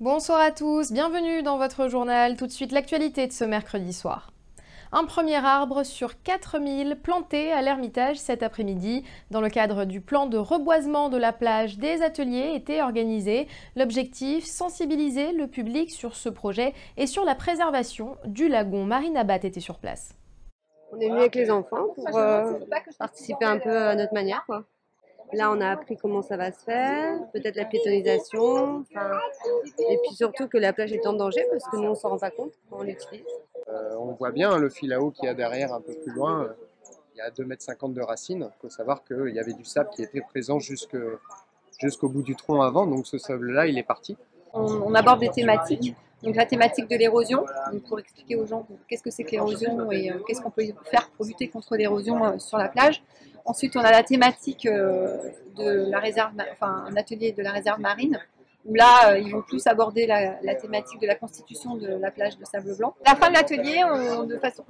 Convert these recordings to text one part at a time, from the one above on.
Bonsoir à tous, bienvenue dans votre journal. Tout de suite l'actualité de ce mercredi soir. Un premier arbre sur 4000 planté à l'Ermitage cet après-midi. Dans le cadre du plan de reboisement de la plage, des ateliers étaient organisés. L'objectif, sensibiliser le public sur ce projet et sur la préservation du lagon. Marine Abat était sur place. On est venu avec les enfants pour participer un peu à notre manière, quoi. Là, on a appris comment ça va se faire, peut-être la piétonisation, et puis surtout que la plage est en danger parce que nous, on s'en rend pas compte quand on l'utilise. On voit bien le fil à eau qu'il y a derrière un peu plus loin. Il y a 2,50 m de racines. Il faut savoir qu'il y avait du sable qui était présent jusqu'au bout du tronc avant, donc ce sable-là, il est parti. On aborde des thématiques. Donc la thématique de l'érosion, pour expliquer aux gens qu'est-ce que c'est que l'érosion et qu'est-ce qu'on peut faire pour lutter contre l'érosion sur la plage. Ensuite, on a la thématique de la réserve, un atelier de la réserve marine, où là, ils vont plus aborder la thématique de la constitution de la plage de sable blanc. À la fin de l'atelier,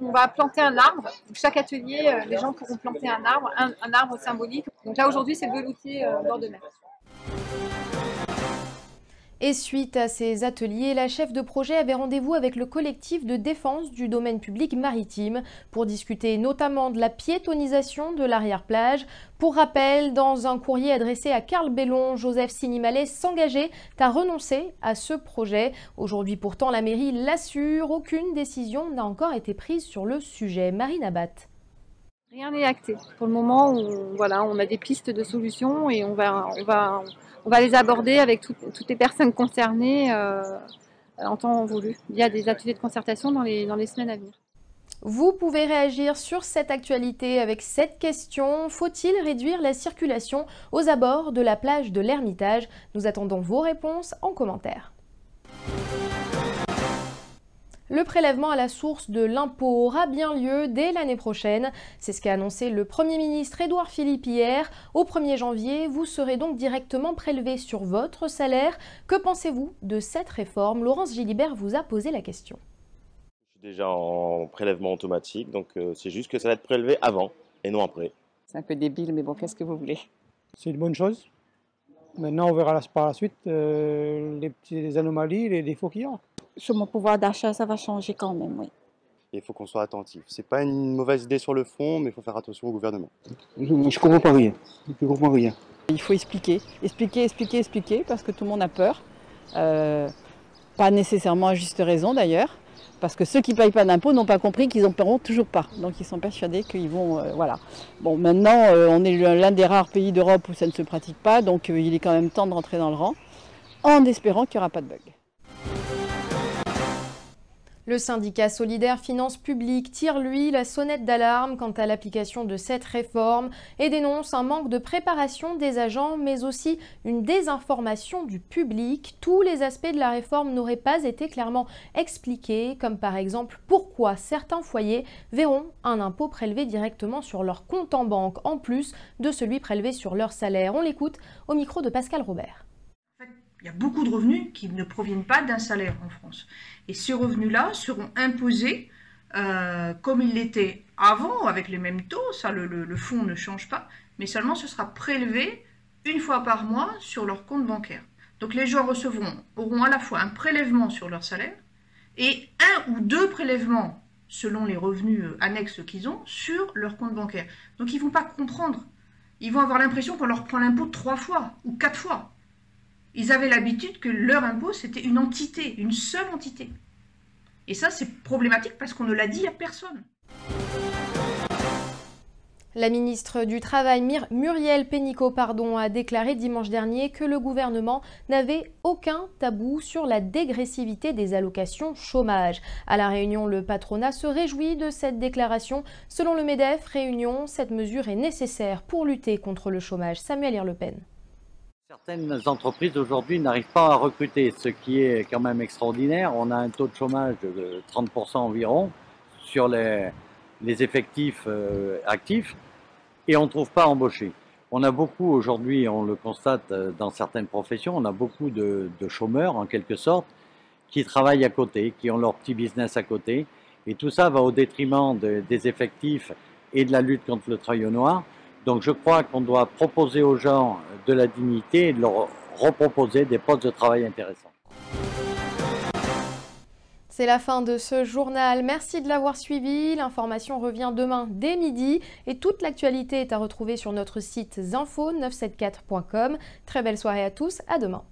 on va planter un arbre. Donc, chaque atelier, les gens pourront planter un arbre, un arbre symbolique. Donc là, aujourd'hui, c'est le veloutier bord de mer. Et suite à ces ateliers, la chef de projet avait rendez-vous avec le collectif de défense du domaine public maritime pour discuter notamment de la piétonisation de l'arrière-plage. Pour rappel, dans un courrier adressé à Carl Bellon, Joseph Sinimalé s'engageait à renoncer à ce projet. Aujourd'hui pourtant, la mairie l'assure, aucune décision n'a encore été prise sur le sujet. Marine Abat. Rien n'est acté. Pour le moment, on a des pistes de solutions et on va les aborder avec toutes les personnes concernées en temps voulu, via des ateliers de concertation dans les semaines à venir. Vous pouvez réagir sur cette actualité avec cette question. Faut-il réduire la circulation aux abords de la plage de l'Ermitage? Nous attendons vos réponses en commentaire. Le prélèvement à la source de l'impôt aura bien lieu dès l'année prochaine. C'est ce qu'a annoncé le Premier ministre Édouard Philippe hier. Au 1er janvier, vous serez donc directement prélevé sur votre salaire. Que pensez-vous de cette réforme? Laurence Gilibert vous a posé la question. Je suis déjà en prélèvement automatique, donc c'est juste que ça va être prélevé avant et non après. C'est un peu débile, mais bon, qu'est-ce que vous voulez? C'est une bonne chose. Maintenant, on verra par la suite les petites anomalies, les défauts qu'il y a. Sur mon pouvoir d'achat, ça va changer quand même, oui. Il faut qu'on soit attentif. C'est pas une mauvaise idée sur le fond, mais il faut faire attention au gouvernement. Je comprends pas rien. Je comprends rien. Il faut expliquer, parce que tout le monde a peur. Pas nécessairement à juste raison d'ailleurs, parce que ceux qui ne payent pas d'impôts n'ont pas compris qu'ils n'en paieront toujours pas. Donc ils sont persuadés qu'ils vont... voilà. Bon, maintenant, on est l'un des rares pays d'Europe où ça ne se pratique pas, donc il est quand même temps de rentrer dans le rang, en espérant qu'il n'y aura pas de bug. Le syndicat solidaire Finances Publiques tire, lui, la sonnette d'alarme quant à l'application de cette réforme et dénonce un manque de préparation des agents, mais aussi une désinformation du public. Tous les aspects de la réforme n'auraient pas été clairement expliqués, comme par exemple pourquoi certains foyers verront un impôt prélevé directement sur leur compte en banque, en plus de celui prélevé sur leur salaire. On l'écoute au micro de Pascal Robert. Il y a beaucoup de revenus qui ne proviennent pas d'un salaire en France. Et ces revenus-là seront imposés comme ils l'étaient avant, avec les mêmes taux. Ça, le fonds ne change pas. Mais seulement, ce sera prélevé une fois par mois sur leur compte bancaire. Donc les gens auront à la fois un prélèvement sur leur salaire et un ou deux prélèvements, selon les revenus annexes qu'ils ont, sur leur compte bancaire. Donc ils ne vont pas comprendre. Ils vont avoir l'impression qu'on leur prend l'impôt 3 fois ou 4 fois. Ils avaient l'habitude que leur impôt, c'était une entité, une seule entité. Et ça, c'est problématique parce qu'on ne l'a dit à personne. La ministre du Travail, Muriel Pénicaud, a déclaré dimanche dernier que le gouvernement n'avait aucun tabou sur la dégressivité des allocations chômage. À La Réunion, le patronat se réjouit de cette déclaration. Selon le MEDEF Réunion, cette mesure est nécessaire pour lutter contre le chômage. Samuel Irlepen. Certaines entreprises aujourd'hui n'arrivent pas à recruter, ce qui est quand même extraordinaire. On a un taux de chômage de 30% environ sur les effectifs actifs et on ne trouve pas à embaucher. On a beaucoup aujourd'hui, on le constate dans certaines professions, on a beaucoup de chômeurs en quelque sorte qui travaillent à côté, qui ont leur petit business à côté et tout ça va au détriment des effectifs et de la lutte contre le travail au noir. Donc je crois qu'on doit proposer aux gens de la dignité et de leur reproposer des postes de travail intéressants. c'est la fin de ce journal. Merci de l'avoir suivi. L'information revient demain dès midi et toute l'actualité est à retrouver sur notre site zinfo974.com. Très belle soirée à tous, à demain.